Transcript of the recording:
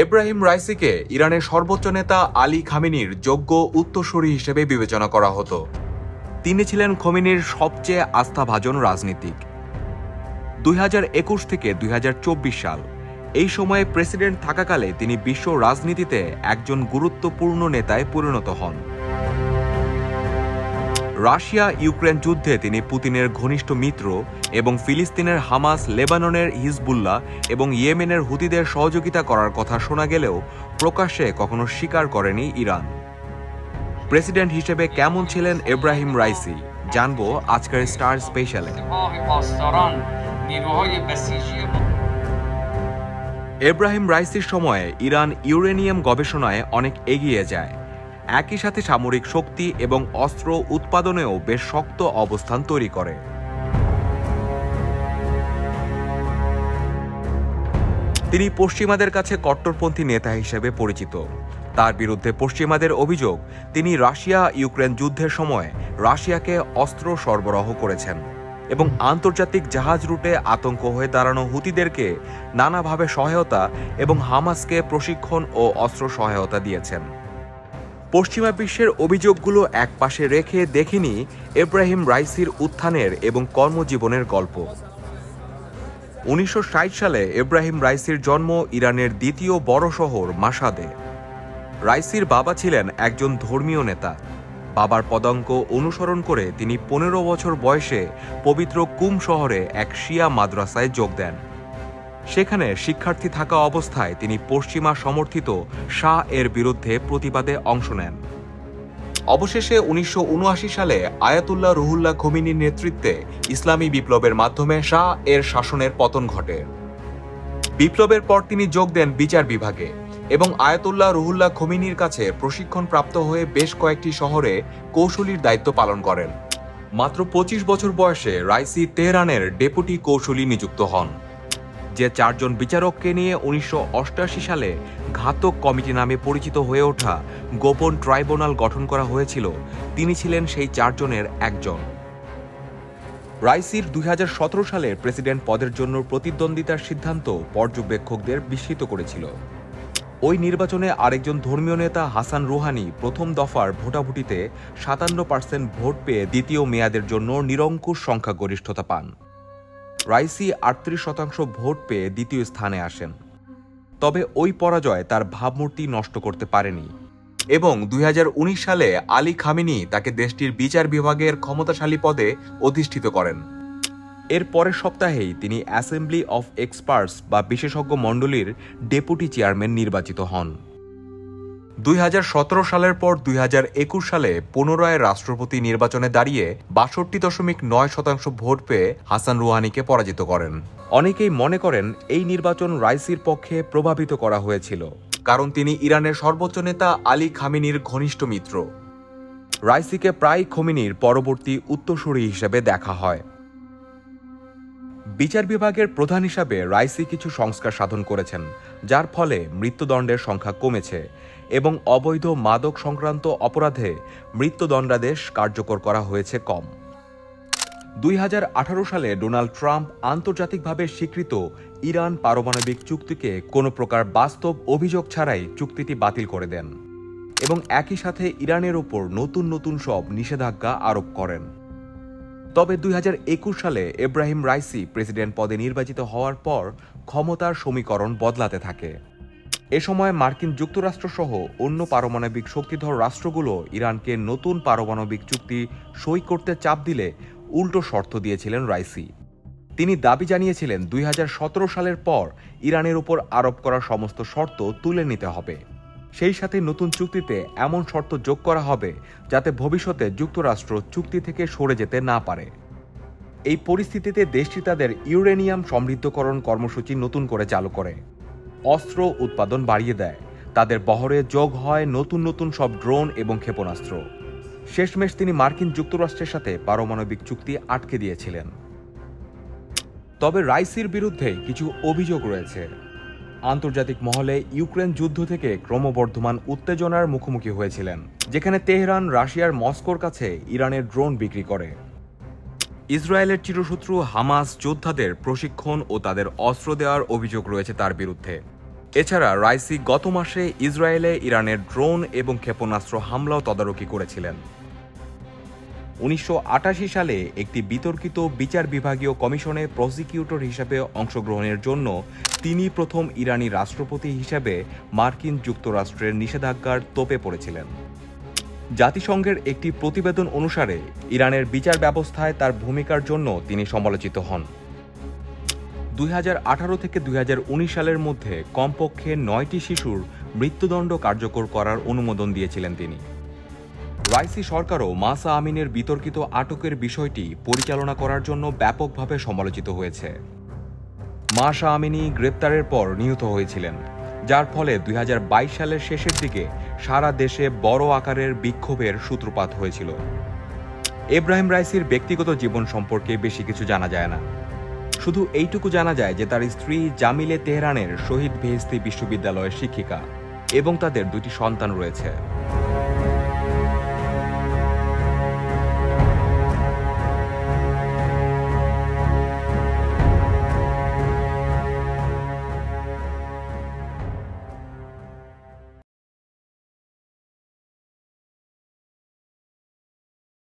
এব্রাহিম রাইসিকে ইরানের সর্বোচ্চ নেতা আলী খামেনির যোগ্য উত্তরসূরি হিসেবে বিবেচনা করা হতো। তিনি ছিলেন খোমেনির সবচেয়ে আস্থাভাজন রাজনীতিক। 2021 থেকে 2024 সাল এই সময়ে প্রেসিডেন্ট থাকাকালে তিনি বিশ্ব রাজনীতিতে একজন গুরুত্বপূর্ণ নেতায় পরিণত হন। রাশিয়া ইউক্রেন যুদ্ধে তিনি পুতিনের ঘনিষ্ঠ মিত্র এবং ফিলিস্তিনের হামাস, লেবাননের হিজবুল্লাহ এবং ইয়েমেনের হুতিদের সহযোগিতা করার কথা শোনা গেলেও প্রকাশ্যে কখনো স্বীকার করেনি ইরান। প্রেসিডেন্ট হিসেবে কেমন ছিলেন এব্রাহিম রাইসি জানবো আজকের স্টার স্পেশালে। এব্রাহিম রাইসির সময়ে ইরান ইউরেনিয়াম গবেষণায় অনেক এগিয়ে যায়। একই সাথে সামরিক শক্তি এবং অস্ত্র উৎপাদনেও বেশ শক্ত অবস্থান তৈরি করে। তিনি পশ্চিমাদের কাছে কট্টরপন্থী নেতা হিসেবে পরিচিত। তার বিরুদ্ধে পশ্চিমাদের অভিযোগ, তিনি রাশিয়া ইউক্রেন যুদ্ধের সময় রাশিয়াকে অস্ত্র সরবরাহ করেছেন এবং আন্তর্জাতিক জাহাজ রুটে আতঙ্ক হয়ে দাঁড়ানো হুতিদেরকে নানাভাবে সহায়তা এবং হামাসকে প্রশিক্ষণ ও অস্ত্র সহায়তা দিয়েছেন। পশ্চিমা বিশ্বের অভিযোগগুলো একপাশে রেখে দেখিনি এব্রাহিম রাইসির উত্থানের এবং কর্মজীবনের গল্প। 1960 সালে এব্রাহিম রাইসির জন্ম ইরানের দ্বিতীয় বড় শহর মাশহাদে। রাইসির বাবা ছিলেন একজন ধর্মীয় নেতা। বাবার পদাঙ্ক অনুসরণ করে তিনি 15 বছর বয়সে পবিত্র কুম শহরে এক শিয়া মাদ্রাসায় যোগ দেন। সেখানে শিক্ষার্থী থাকা অবস্থায় তিনি পশ্চিমা সমর্থিত শাহ এর বিরুদ্ধে প্রতিবাদে অংশ নেন। অবশেষে 1979 সালে আয়াতুল্লাহ রুহুল্লাহ খোমেনির নেতৃত্বে ইসলামী বিপ্লবের মাধ্যমে শাহ এর শাসনের পতন ঘটে। বিপ্লবের পর তিনি যোগ দেন বিচার বিভাগে এবং আয়াতুল্লাহ রুহুল্লাহ খোমেনির কাছে প্রশিক্ষণ প্রাপ্ত হয়ে বেশ কয়েকটি শহরে কৌশলীর দায়িত্ব পালন করেন। মাত্র 25 বছর বয়সে রাইসি তেহরানের ডেপুটি কৌশলী নিযুক্ত হন। যে 4 জন বিচারককে নিয়ে 1988 সালে ঘাতক কমিটি নামে পরিচিত হয়ে ওঠা গোপন ট্রাইব্যুনাল গঠন করা হয়েছিল, তিনি ছিলেন সেই 4 জনের একজন। রাইসির 2017 সালের প্রেসিডেন্ট পদের জন্য প্রতিদ্বন্দ্বিতার সিদ্ধান্ত পর্যবেক্ষকদের বিস্মিত করেছিল। ওই নির্বাচনে আরেকজন ধর্মীয় নেতা হাসান রুহানি প্রথম দফার ভোটাভুটিতে 57% ভোট পেয়ে দ্বিতীয় মেয়াদের জন্য নিরঙ্কুশ সংখ্যাগরিষ্ঠতা পান। রাইসি 38% ভোট পেয়ে দ্বিতীয় স্থানে আসেন। তবে ওই পরাজয় তার ভাবমূর্তি নষ্ট করতে পারেনি এবং 2019 সালে আলী খামেনি তাকে দেশটির বিচার বিভাগের ক্ষমতাশালী পদে অধিষ্ঠিত করেন। এর পরের সপ্তাহেই তিনি অ্যাসেম্বলি অফ এক্সপার্টস বা বিশেষজ্ঞ মণ্ডলীর ডেপুটি চেয়ারম্যান নির্বাচিত হন। 2017 সালের পর 2021 সালে পুনরায় রাষ্ট্রপতি নির্বাচনে দাঁড়িয়ে 62.9% ভোট পেয়ে হাসান রুহানিকে পরাজিত করেন। অনেকেই মনে করেন এই নির্বাচন রাইসির পক্ষে প্রভাবিত করা হয়েছিল, কারণ তিনি ইরানের সর্বোচ্চ নেতা আলী খামেনির ঘনিষ্ঠ মিত্র। রাইসিকে প্রায় খোমেনির পরবর্তী উত্তরসূরি হিসেবে দেখা হয়। বিচার বিভাগের প্রধান হিসাবে রাইসি কিছু সংস্কার সাধন করেছেন, যার ফলে মৃত্যুদণ্ডের সংখ্যা কমেছে এবং অবৈধ মাদক সংক্রান্ত অপরাধে মৃত্যুদণ্ডাদেশ কার্যকর করা হয়েছে কম। 2018 সালে ডোনাল্ড ট্রাম্প আন্তর্জাতিকভাবে স্বীকৃত ইরান পারমাণবিক চুক্তিকে কোনো প্রকার বাস্তব অভিযোগ ছাড়াই চুক্তিটি বাতিল করে দেন এবং একই সাথে ইরানের উপর নতুন নতুন সব নিষেধাজ্ঞা আরোপ করেন। তবে 2021 সালে এব্রাহিম রাইসি প্রেসিডেন্ট পদে নির্বাচিত হওয়ার পর ক্ষমতার সমীকরণ বদলাতে থাকে। এ সময় মার্কিন যুক্তরাষ্ট্র সহ অন্য পারমাণবিক শক্তিধর রাষ্ট্রগুলো ইরানকে নতুন পারমাণবিক চুক্তি সই করতে চাপ দিলে উল্টো শর্ত দিয়েছিলেন রাইসি। তিনি দাবি জানিয়েছিলেন 2017 সালের পর ইরানের উপর আরোপ করা সমস্ত শর্ত তুলে নিতে হবে। সেই সাথে নতুন চুক্তিতে এমন শর্ত যোগ করা হবে যাতে ভবিষ্যতে যুক্তরাষ্ট্র চুক্তি থেকে সরে যেতে না পারে। এই পরিস্থিতিতে দেশটি তাদের ইউরেনিয়াম সমৃদ্ধকরণ কর্মসূচি নতুন করে চালু করে, অস্ত্র উৎপাদন বাড়িয়ে দেয়, তাদের বহরে যোগ হয় নতুন নতুন সব ড্রোন এবং ক্ষেপণাস্ত্র। শেষমেশ তিনি মার্কিন যুক্তরাষ্ট্রের সাথে পারমাণবিক চুক্তি আটকে দিয়েছিলেন। তবে রাইসির বিরুদ্ধে কিছু অভিযোগ রয়েছে। আন্তর্জাতিক মহলে ইউক্রেন যুদ্ধ থেকে ক্রমবর্ধমান উত্তেজনার মুখোমুখি হয়েছিলেন, যেখানে তেহরান রাশিয়ার মস্কোর কাছে ইরানের ড্রোন বিক্রি করে। ইসরায়েলের চিরশত্রু হামাস যোদ্ধাদের প্রশিক্ষণ ও তাদের অস্ত্র দেওয়ার অভিযোগ রয়েছে তার বিরুদ্ধে। এছাড়া রাইসি গত মাসে ইসরায়েলে ইরানের ড্রোন এবং ক্ষেপণাস্ত্র হামলাও তদারকি করেছিলেন। 1988 সালে একটি বিতর্কিত বিচার বিভাগীয় কমিশনে প্রসিকিউটর হিসেবে অংশগ্রহণের জন্য তিনি প্রথম ইরানি রাষ্ট্রপতি হিসেবে মার্কিন যুক্তরাষ্ট্রের নিষেধাজ্ঞার তোপে পড়েছিলেন। জাতিসংঘের একটি প্রতিবেদন অনুসারে ইরানের বিচার ব্যবস্থায় তার ভূমিকার জন্য তিনি সমালোচিত হন। 2018 থেকে 2019 সালের মধ্যে কমপক্ষে 9টি শিশুর মৃত্যুদণ্ড কার্যকর করার অনুমোদন দিয়েছিলেন তিনি। রাইসি সরকারও মাসা আমিনের বিতর্কিত আটকের বিষয়টি পরিচালনা করার জন্য ব্যাপকভাবে সমালোচিত হয়েছে। মাসা আমিনি গ্রেপ্তারের পর নিহত হয়েছিলেন, যার ফলে 2022 সালের শেষের দিকে সারা দেশে বড় আকারের বিক্ষোভের সূত্রপাত হয়েছিল। এব্রাহিম রাইসির ব্যক্তিগত জীবন সম্পর্কে বেশি কিছু জানা যায় না। শুধু এইটুকু জানা যায় যে তার স্ত্রী জামিলে তেহরানের শহীদ বেহেশতি বিশ্ববিদ্যালয়ের শিক্ষিকা এবং তাদের 2টি সন্তান রয়েছে।